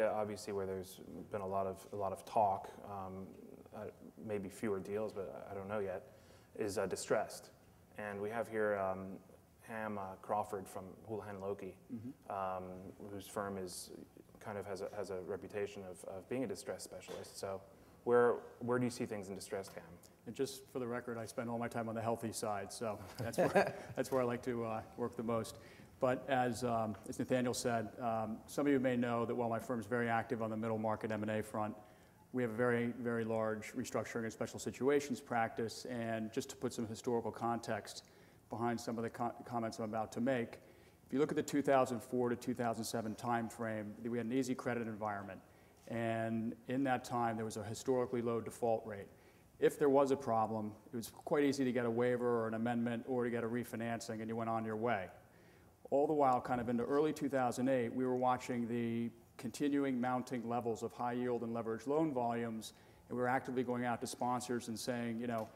area, obviously, where there's been a lot of talk, maybe fewer deals, but I don't know yet, is distressed. And we have here Crawford from Houlihan Lokey, whose firm is kind of has a reputation of being a distress specialist. So where do you see things in distress, Cam? And just for the record, I spend all my time on the healthy side, so that's where I like to work the most. But as Nathaniel said, some of you may know that while my firm is very active on the middle market M&A front, we have a very, very large restructuring and special situations practice. And just to put some historical context behind some of the comments I'm about to make, if you look at the 2004 to 2007 time frame, we had an easy credit environment. And in that time, there was a historically low default rate. If there was a problem, it was quite easy to get a waiver or an amendment or to get a refinancing, and you went on your way. All the while, kind of into early 2008, we were watching the continuing mounting levels of high yield and leveraged loan volumes, and we were actively going out to sponsors and saying, you know,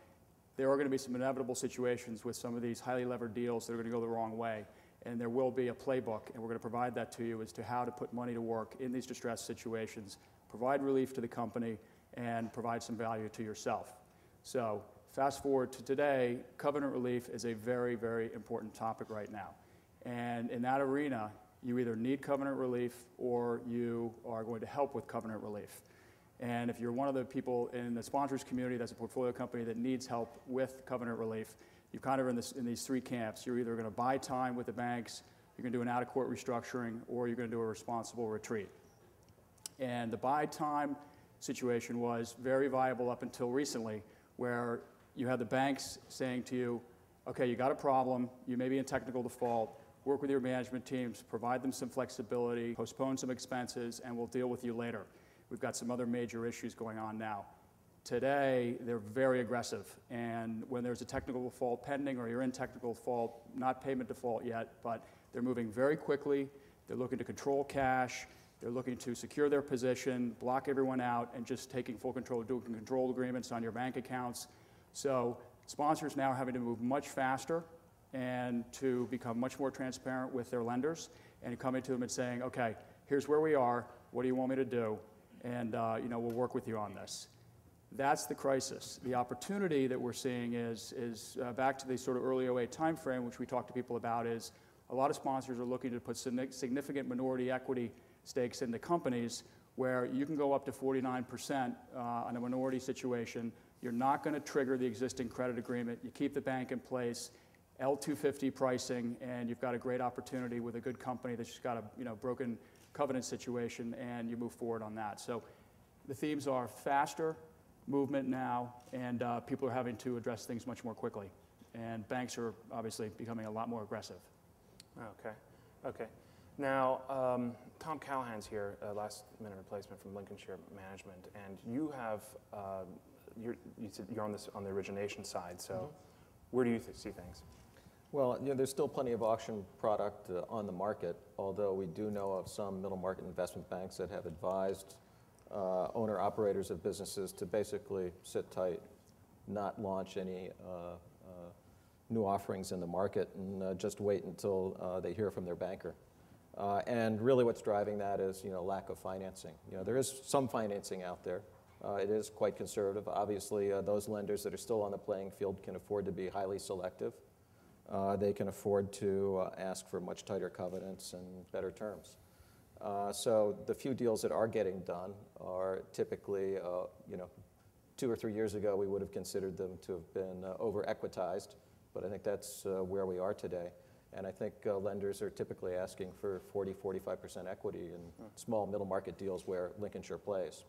there are going to be some inevitable situations with some of these highly levered deals that are going to go the wrong way, and there will be a playbook, and we're going to provide that to you as to how to put money to work in these distressed situations, provide relief to the company, and provide some value to yourself. So fast forward to today, covenant relief is a very, very important topic right now. And in that arena, you either need covenant relief or you are going to help with covenant relief. And if you're one of the people in the sponsors community that's a portfolio company that needs help with covenant relief, you're kind of in these three camps. You're either going to buy time with the banks, you're going to do an out-of-court restructuring, or you're going to do a responsible retreat. And the buy time situation was very viable up until recently, where you had the banks saying to you, okay, you got a problem, you may be in technical default, work with your management teams, provide them some flexibility, postpone some expenses, and we'll deal with you later. We've got some other major issues going on now. Today, they're very aggressive, and when there's a technical default pending or you're in technical default, not payment default yet, but they're moving very quickly, they're looking to control cash, they're looking to secure their position, block everyone out, and just taking full control, doing control agreements on your bank accounts. So sponsors now having to move much faster and to become much more transparent with their lenders and coming to them and saying, okay, here's where we are, what do you want me to do? And you know, we'll work with you on this. That's the crisis. The opportunity that we're seeing is back to the sort of early 08 time frame, which we talk to people about, is a lot of sponsors are looking to put significant minority equity stakes into companies where you can go up to 49% on a minority situation. You're not going to trigger the existing credit agreement. You keep the bank in place, L250 pricing, and you've got a great opportunity with a good company that's just got a broken covenant situation, and you move forward on that. So the themes are faster movement now, and people are having to address things much more quickly. And banks are obviously becoming a lot more aggressive. Okay. Now, Tom Callahan's here, last-minute replacement from Lincolnshire Management, and you have you said you're on the origination side. So, where do you see things? Well, you know, there's still plenty of auction product on the market, although we do know of some middle market investment banks that have advised owner-operators of businesses to basically sit tight, not launch any new offerings in the market, and just wait until they hear from their banker. And really what's driving that is, you know, lack of financing. You know, there is some financing out there. It is quite conservative. Obviously, those lenders that are still on the playing field can afford to be highly selective. They can afford to ask for much tighter covenants and better terms. So the few deals that are getting done are typically, you know, 2 or 3 years ago we would have considered them to have been over-equitized, but I think that's where we are today. And I think lenders are typically asking for 40–45% equity in small middle market deals where Lincolnshire plays.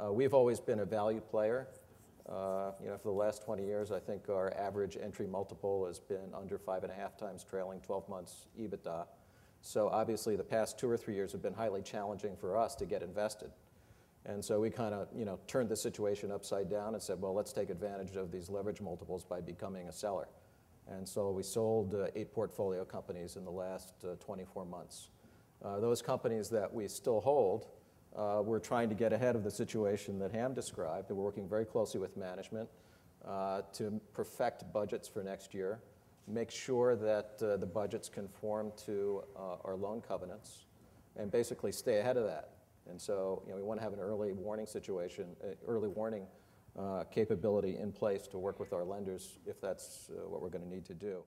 We've always been a value player. You know, for the last 20 years, I think our average entry multiple has been under 5.5 times trailing 12 months EBITDA. So obviously the past 2 or 3 years have been highly challenging for us to get invested. And so we kind of, you know, turned the situation upside down and said, well, let's take advantage of these leverage multiples by becoming a seller. And so we sold 8 portfolio companies in the last 24 months. Those companies that we still hold, we're trying to get ahead of the situation that Ham described, and we're working very closely with management to perfect budgets for next year, make sure that the budgets conform to our loan covenants, and basically stay ahead of that. And so, we want to have an early warning situation, early warning capability in place to work with our lenders if that's what we're going to need to do.